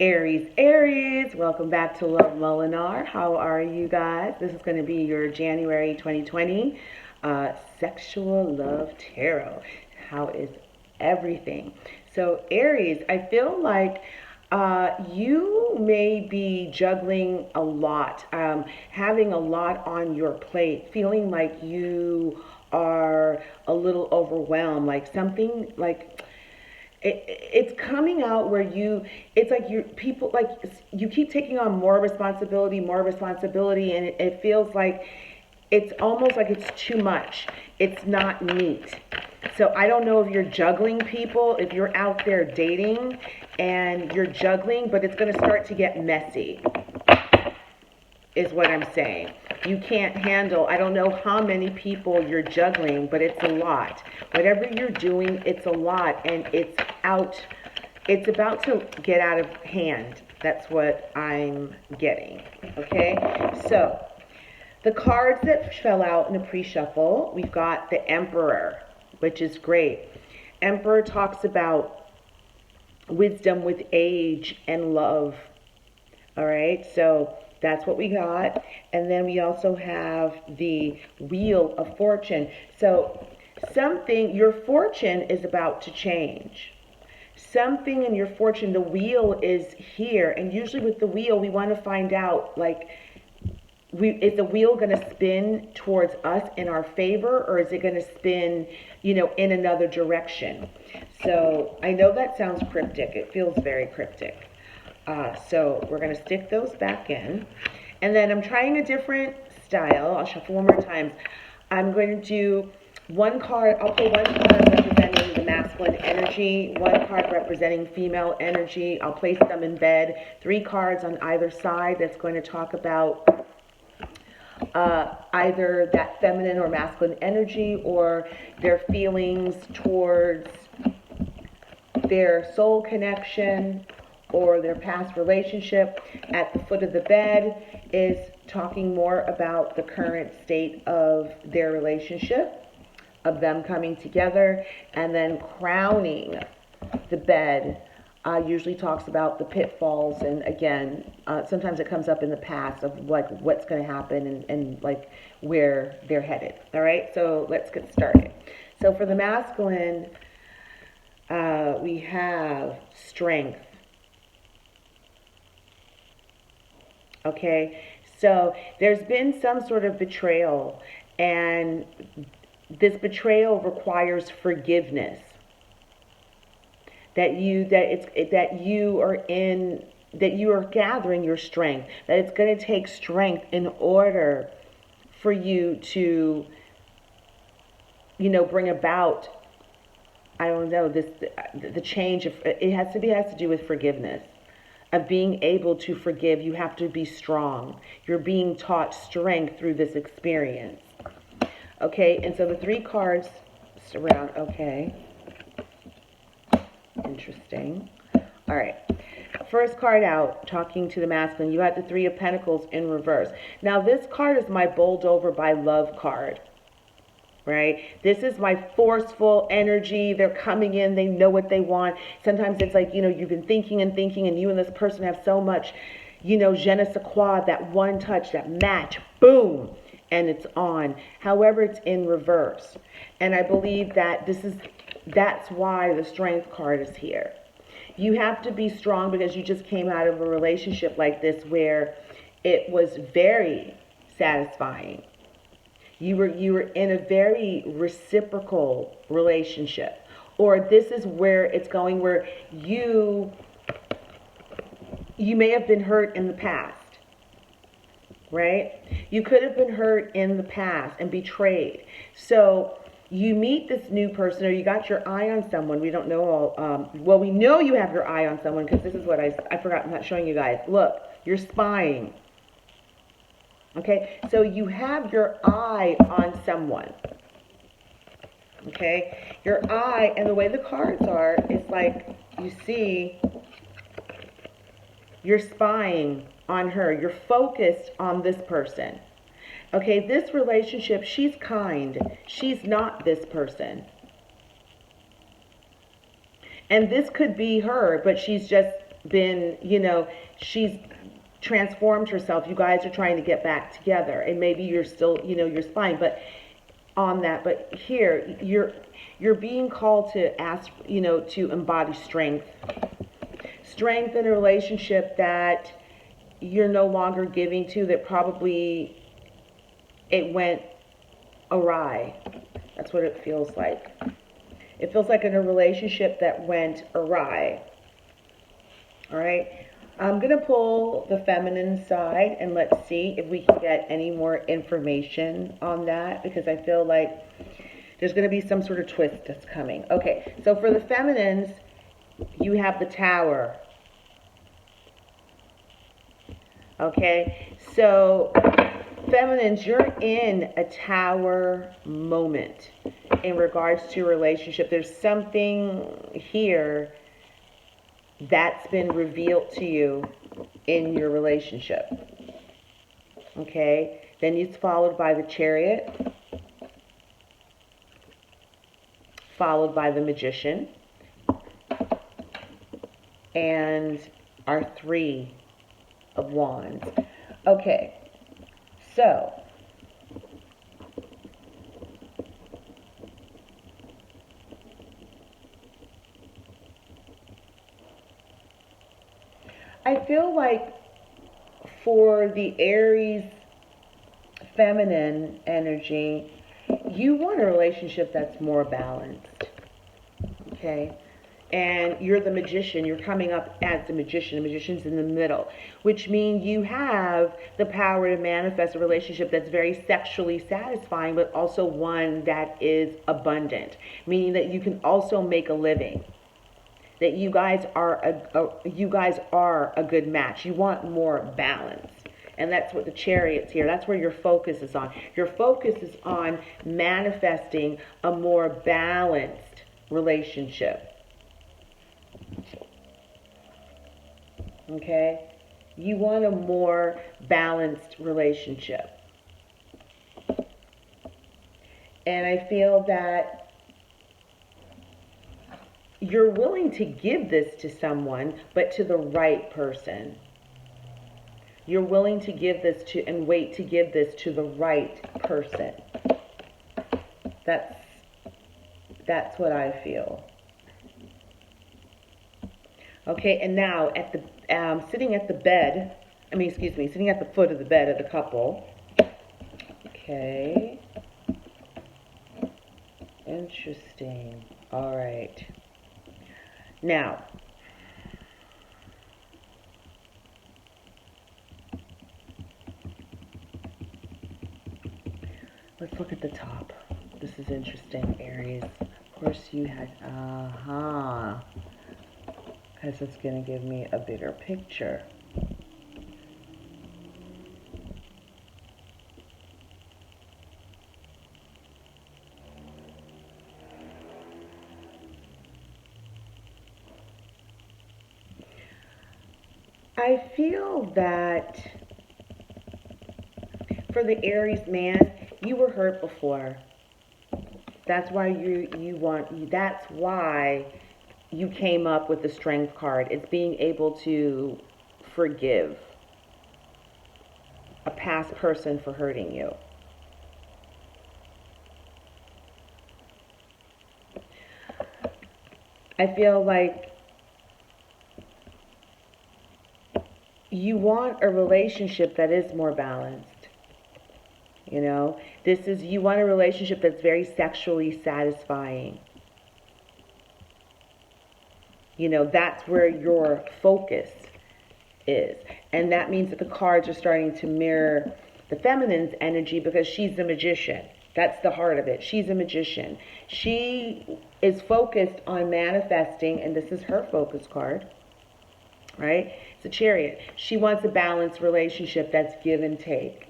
Aries, welcome back to Love Molinar. How are you guys? This is going to be your January 2020 Sexual Love Tarot. How is everything? So Aries, I feel like you may be juggling a lot, having a lot on your plate, feeling like you are a little overwhelmed, like something like it's coming out where it's like people, like you keep taking on more responsibility, and it feels like it's almost like it's too much. It's not neat. So I don't know if you're juggling people, if you're out there dating and you're juggling, but it's going to start to get messy, is what I'm saying. You can't handle, I don't know how many people you're juggling, but it's a lot. Whatever you're doing, it's a lot, and it's about to get out of hand. That's what I'm getting, okay? So, the cards that fell out in the pre-shuffle, we've got the Emperor, which is great. Emperor talks about wisdom with age and love, all right? So, that's what we got. And then we also have the Wheel of Fortune. So your fortune is about to change. Something in your fortune, the wheel is here. And usually with the wheel, we want to find out, like, is the wheel going to spin towards us in our favor, or is it going to spin, in another direction? So I know that sounds cryptic. It feels very cryptic. So we're going to stick those back in. And then I'm trying a different style. I'll shuffle one more time. I'm going to do one card. I'll pull one card representing the masculine energy, one card representing female energy. I'll place them in bed. 3 cards on either side that's going to talk about either that feminine or masculine energy or their feelings towards their soul connection or their past relationship. At the foot of the bed is talking more about the current state of their relationship, of them coming together. And then crowning the bed usually talks about the pitfalls, and again, sometimes it comes up in the past of like what's going to happen and like where they're headed. All right, so let's get started. So for the masculine, we have strength. Okay, so there's been some sort of betrayal, and this betrayal requires forgiveness. That you are gathering your strength. That it's going to take strength in order for you to, bring about, I don't know, the change of it has to do with forgiveness. Of being able to forgive, you have to be strong. You're being taught strength through this experience. Okay, and so the 3 cards surround, okay. Interesting. All right. First card out, talking to the masculine, you had the 3 of Pentacles in reverse. Now this card is my bowled over by love card. Right? This is my forceful energy. They're coming in. They know what they want. Sometimes it's like, you've been thinking, and you and this person have so much, je ne sais quoi, that one touch, that match, boom, and it's on. However, it's in reverse. And I believe that that's why the Strength card is here. You have to be strong because you just came out of a relationship like this where it was very satisfying. You were in a very reciprocal relationship. Or this is where it's going, where you may have been hurt in the past, right? You could have been hurt in the past and betrayed. So you meet this new person, or you got your eye on someone. We don't know all, well, we know you have your eye on someone because this is what I forgot, I'm not showing you guys. Look, you're spying. Okay, so you have your eye on someone. Okay, your eye, and the way the cards are, is like, you see, you're spying on her. You're focused on this person. Okay, this relationship, she's kind. She's not this person. And this could be her, but she's just been, she's transformed herself. You guys are trying to get back together, and maybe you're still, you're spying, but on that. But here, you're being called to ask, to embody strength in a relationship that you're no longer giving to, that probably it went awry. That's what it feels like. It feels like in a relationship that went awry. All right. I'm going to pull the feminine side and let's see if we can get any more information on that, because I feel like there's going to be some sort of twist that's coming. Okay. So for the feminines, you have the Tower. Okay. So feminines, you're in a Tower moment in regards to relationship. There's something here that's been revealed to you in your relationship. Okay? Then it's followed by the Chariot, followed by the Magician, and our Three of Wands. Okay, so I feel like for the Aries feminine energy, you want a relationship that's more balanced. Okay? And you're the Magician. You're coming up as the Magician. The Magician's in the middle, which means you have the power to manifest a relationship that's very sexually satisfying, but also one that is abundant, meaning that you can also make a living. That you guys are a good match. You want more balance. And that's what the Chariot's here. That's where your focus is on. Your focus is on manifesting a more balanced relationship. Okay? You want a more balanced relationship. And I feel that you're willing to give this to someone, but to the right person. You're willing to give this to, and wait to give this to the right person. That's what I feel. Okay, and now at the sitting at the foot of the bed of the couple. Okay. Interesting. All right. Now, let's look at the top. This is interesting, Aries. Of course you had, because it's going to give me a bigger picture. I feel that for the Aries man, you were hurt before. That's why that's why you came up with the Strength card. It's being able to forgive a past person for hurting you. I feel like you want a relationship that is more balanced. You want a relationship that's very sexually satisfying. That's where your focus is. And that means that the cards are starting to mirror the feminine's energy, because she's the Magician. That's the heart of it. She's a Magician. She is focused on manifesting, and this is her focus card, right? It's a Chariot. She wants a balanced relationship that's give and take.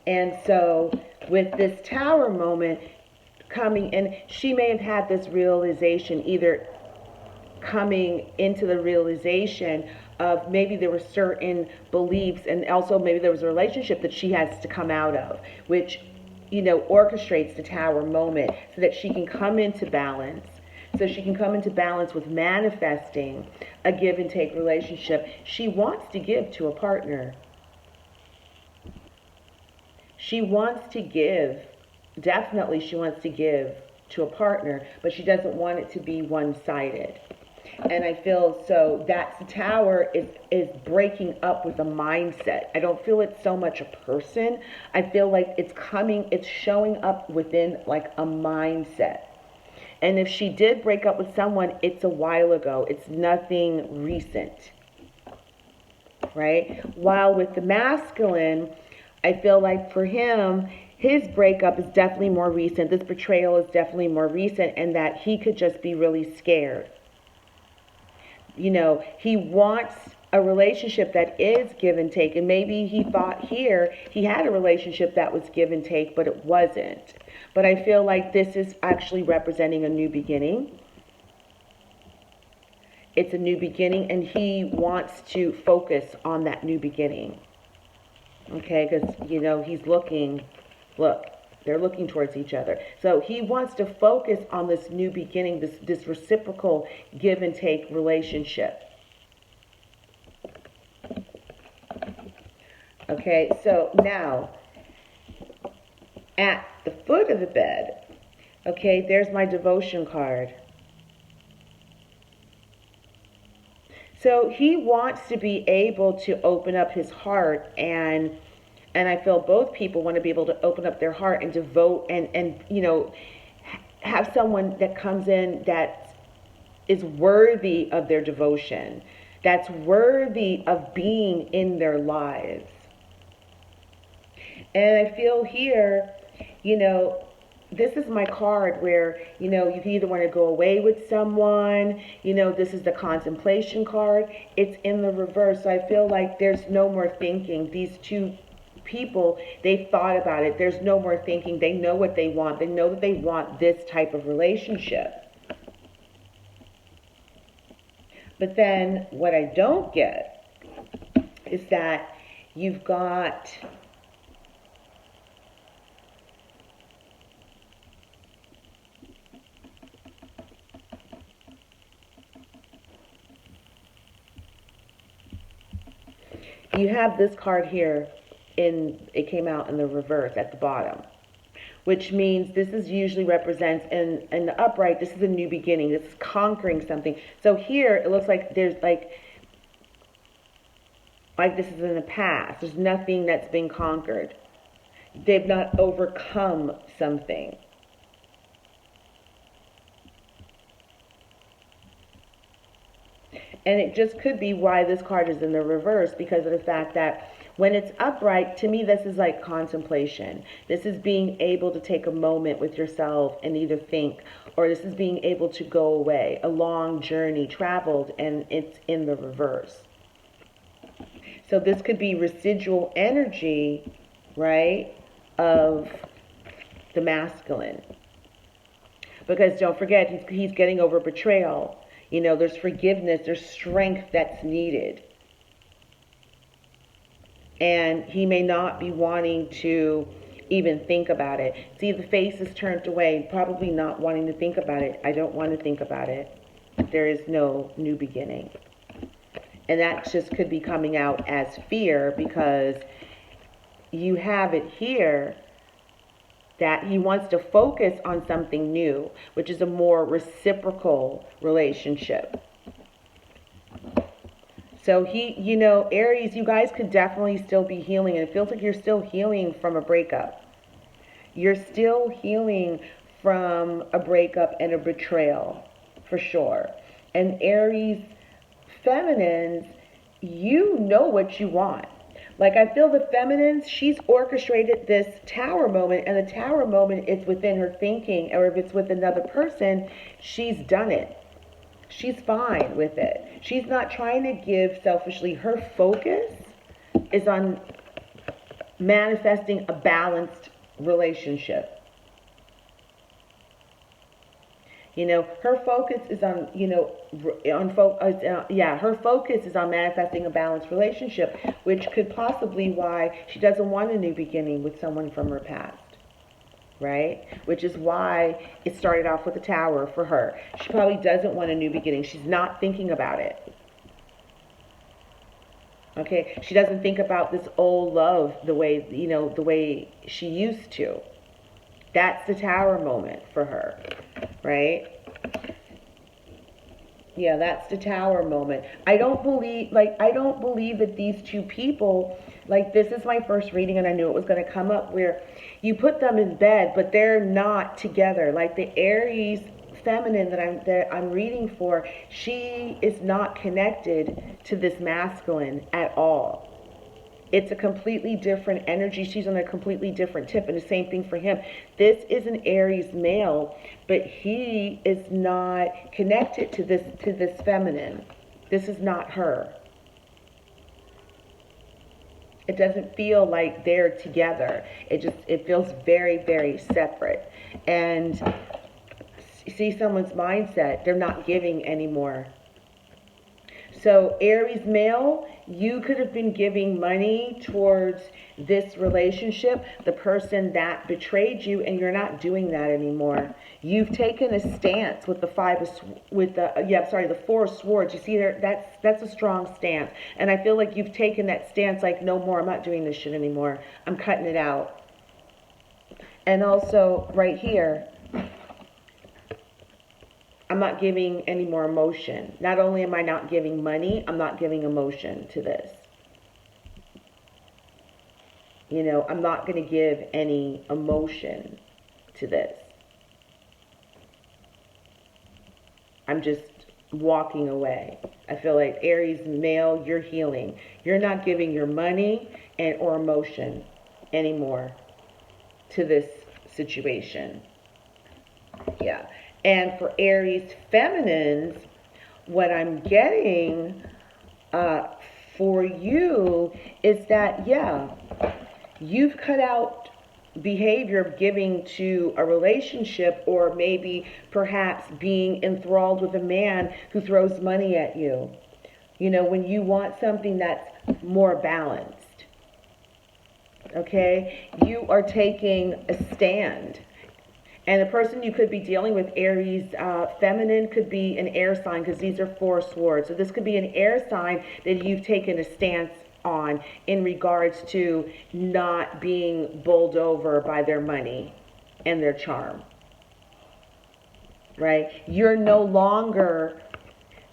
And so with this Tower moment coming in, she may have had this realization, either coming into the realization of maybe there were certain beliefs, and also maybe there was a relationship that she has to come out of, which, orchestrates the Tower moment so that she can come into balance, so she can come into balance with manifesting a give and take relationship. She wants to give to a partner. She wants to give. Definitely she wants to give to a partner, but she doesn't want it to be one-sided. And I feel so that's the Tower is breaking up with a mindset. I don't feel it's so much a person. I feel like it's showing up within like a mindset. And if she did break up with someone, it's a while ago. It's nothing recent. Right? While with the masculine, I feel like for him, his breakup is definitely more recent. This betrayal is definitely more recent, and that he could just be really scared. You know, he wants a relationship that is give and take. And maybe he thought here he had a relationship that was give and take, but it wasn't. But I feel like this is actually representing a new beginning. It's a new beginning, and he wants to focus on that new beginning. Okay, because, you know, he's looking, look, they're looking towards each other. So he wants to focus on this new beginning, this reciprocal give and take relationship. Okay, so now, at the foot of the bed, okay, there's my devotion card. So he wants to be able to open up his heart, and I feel both people want to be able to open up their heart and devote and you know, have someone that comes in that is worthy of their devotion, that's worthy of being in their lives. And I feel here, you know, this is my card where, you know, you either want to go away with someone, you know, this is the contemplation card. It's in the reverse. So I feel like there's no more thinking. These two people, they've thought about it. There's no more thinking. They know what they want. They know that they want this type of relationship. But then what I don't get is that you've got you have this card here, it came out in the reverse at the bottom, which means this is usually represents in the upright, this is a new beginning, this is conquering something. So here it looks like there's like this is in the past. There's nothing that's been conquered. They've not overcome something. And it just could be why this card is in the reverse, because of the fact that when it's upright, to me, this is like contemplation. This is being able to take a moment with yourself and either think, or this is being able to go away, a long journey traveled, and it's in the reverse. So this could be residual energy, right, of the masculine. Because don't forget, he's getting over betrayal. You know, there's forgiveness, there's strength that's needed. And he may not be wanting to even think about it. See, the face is turned away, probably not wanting to think about it. I don't want to think about it. There is no new beginning. And that just could be coming out as fear, because you have it here that he wants to focus on something new, which is a more reciprocal relationship. So you know, Aries, you guys could definitely still be healing, and it feels like you're still healing from a breakup. You're still healing from a breakup and a betrayal, for sure. And Aries feminines, you know what you want. Like, I feel the feminines, she's orchestrated this Tower moment, and the Tower moment is within her thinking, or if it's with another person, she's done it. She's fine with it. She's not trying to give selfishly. Her focus is on manifesting a balanced relationship. You know, her focus is on, you know, her focus is on manifesting a balanced relationship, which could possibly why she doesn't want a new beginning with someone from her past. right? Which is why it started off with the Tower for her. She probably doesn't want a new beginning. She's not thinking about it. Okay? She doesn't think about this old love the way, the way she used to. That's the Tower moment for her, right? Yeah, that's the Tower moment. I don't believe that these two people, this is my first reading and I knew it was going to come up, where you put them in bed, but they're not together. Like the Aries feminine that I'm reading for, she is not connected to this masculine at all. It's a completely different energy. She's on a completely different tip, and the same thing for him. This is an Aries male, but he is not connected to this feminine. This is not her. It doesn't feel like they're together. It feels very, very separate. And see someone's mindset, they're not giving anymore. So Aries male, you could have been giving money towards this relationship, the person that betrayed you, and you're not doing that anymore. You've taken a stance with the the Four of Swords. You see there, that's a strong stance. And I feel like you've taken that stance like, no more, I'm not doing this shit anymore. I'm cutting it out. And also right here, I'm not giving any more emotion. Not only am I not giving money, I'm not giving emotion to this. I'm not going to give any emotion to this. I'm just walking away. I feel like Aries male, you're healing. You're not giving your money or emotion anymore to this situation. Yeah. And for Aries feminines, what I'm getting for you is that, you've cut out behavior of giving to a relationship, or maybe perhaps being enthralled with a man who throws money at you. When you want something that's more balanced. Okay? You are taking a stand. And the person you could be dealing with, Aries feminine, could be an air sign, because these are Four Swords. So this could be an air sign that you've taken a stance on in regards to not being bowled over by their money and their charm. Right? You're no longer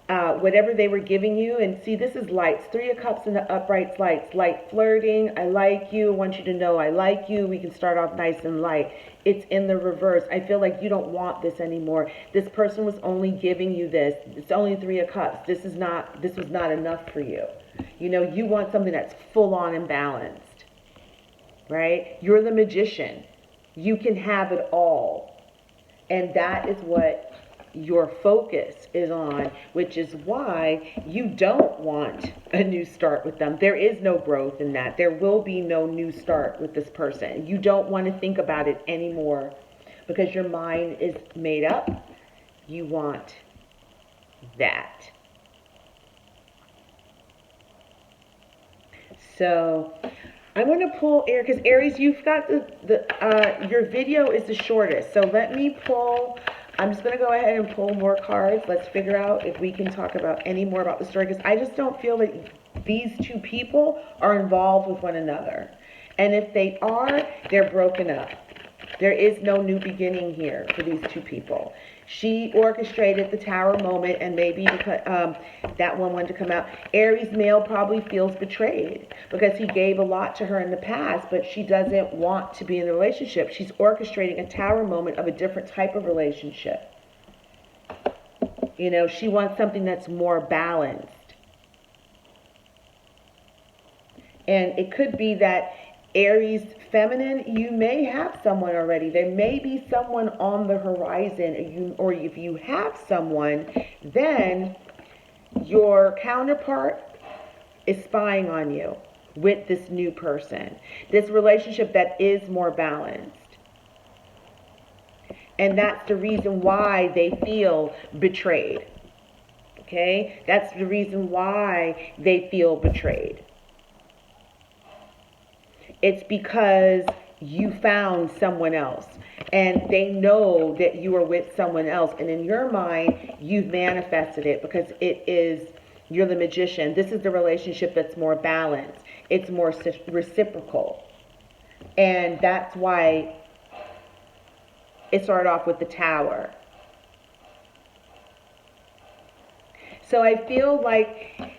whatever they were giving you. And see, this is lights. Three of Cups in the uprights, lights. Light flirting. I like you. I want you to know I like you. We can start off nice and light. It's in the reverse. I feel like you don't want this anymore. This person was only giving you this. It's only Three of Cups. This was not enough for you. You want something that's full on and balanced. Right? You're the magician. You can have it all. And that is what your focus is on, which is why you don't want a new start with them. There is no growth in that. There will be no new start with this person. You don't want to think about it anymore because your mind is made up. You want that. So I'm going to pull Aries, because Aries, you've got your video is the shortest. So let me pull. I'm just going to go ahead and pull more cards. Let's figure out if we can talk about any more about the story, because I just don't feel that these two people are involved with one another. And if they are, they're broken up. There is no new beginning here for these two people. She orchestrated the Tower moment, and maybe that one wanted to come out. Aries male probably feels betrayed because he gave a lot to her in the past, but she doesn't want to be in a relationship. She's orchestrating a Tower moment of a different type of relationship. She wants something that's more balanced. And it could be that Aries feminine, you may have someone already. There may be someone on the horizon, or if you have someone, then your counterpart is spying on you with this new person. This relationship that is more balanced. And that's the reason why they feel betrayed. Okay? That's the reason why they feel betrayed. It's because you found someone else. And they know that you are with someone else. And in your mind, you've manifested it because you're the magician. This is the relationship that's more balanced. It's more reciprocal. And that's why it started off with the Tower. So I feel like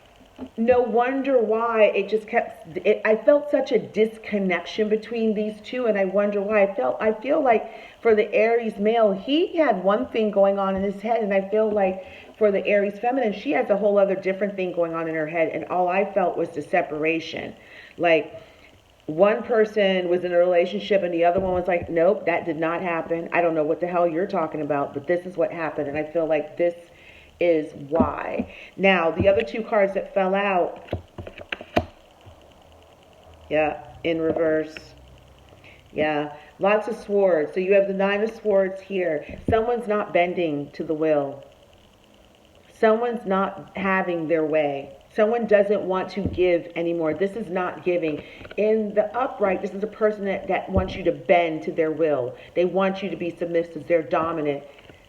no wonder why it just kept, I felt such a disconnection between these two, and I wonder why. I feel like for the Aries male, he had one thing going on in his head, and I feel like for the Aries feminine, she has a whole other different thing going on in her head, and all I felt was the separation. Like, one person was in a relationship and the other one was like, nope, that did not happen. I don't know what the hell you're talking about, but this is what happened, and I feel like this is why. Now, the other two cards that fell out, yeah, in reverse. Yeah, lots of swords. So you have the Nine of Swords here. Someone's not bending to the will. Someone's not having their way. Someone doesn't want to give anymore. This is not giving. In the upright, this is a person that wants you to bend to their will. They want you to be submissive. They're dominant.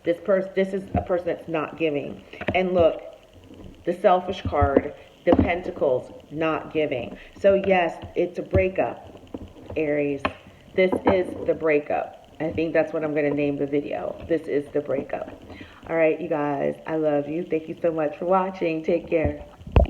This is a person that's not giving. And look, the Selfish card, the Pentacles, not giving. So yes, it's a breakup, Aries. This is the breakup. I think that's what I'm going to name the video. This is the breakup. All right, you guys, I love you. Thank you so much for watching. Take care.